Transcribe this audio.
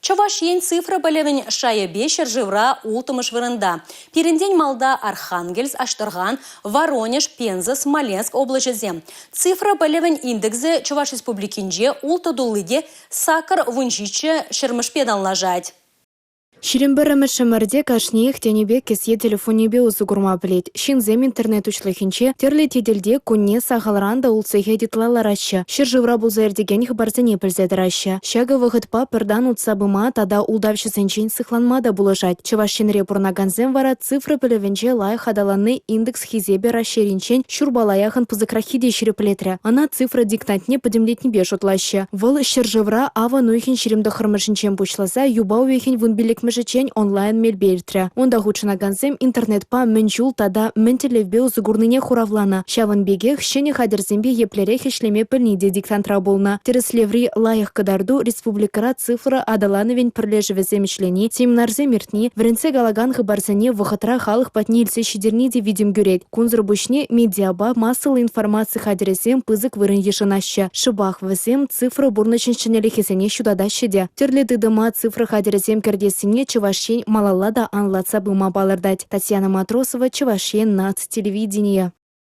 Чавашьен цифра болевень шаябе шержевра ултымыш вырында. Перендень малда Архангельск, Аштарган, Воронеж, Пенза, Смоленск облачезе. Цифра болевень индексе Чуваш республикинже ултыдулыде сакар вунжиче шермышпедан лажать. Ширембірімі шымырде кашнех тенебе кесе телефонебе ұзығырма білет. Шинзем интернет ұшлығынче терлі теделде күнне сағалранда ұлсыға дитлаларашы. Шыржывра бұлзайырдеген хыбарзіне пілзедіраші. Шага вғытпа пырдан ұтсабыма тада ұлдавшысынчен сықланмада бұлыжат. Чывашшенре пұрнаганзем вара цифры білівінче лай хадаланы индекс хизебе рашеринчен шурбалаяхын пызыкрахиде шерепілетрі. Ана цифра диктантне подемлетнебе шутлашы. Выл шыржывра ава нуйхин шеремді хырмышынчен бұшласа, юбау вейхин вунбилек Мжечень онлайн мельбельтре. Онда хучынаганзем интернет-па мэнчул тада мэнтелевбе узыгурныне хуравлана. Шаван бегех шене хадерзембе еплерех ишлеме пыльниде диктантра болна. Тереслеври лайых кадарду республикара цифра адалановень прлежевезе мишлени, семинарзе миртни, вренце галаган хыбарзане вахатра халых патни илсе шидерниде видим гюрет. Кунзыр бушне медиаба массалы информации хадерезем пызык вырын ешанаща. Шыбах вазем цифра бурначенченелехесене щудадащеде. Терледы дыма цифра хадерезем кердесине Чувашень малалада анлаца быма балырдать. Татьяна Матросова, Чувашень, НАЦ телевидение.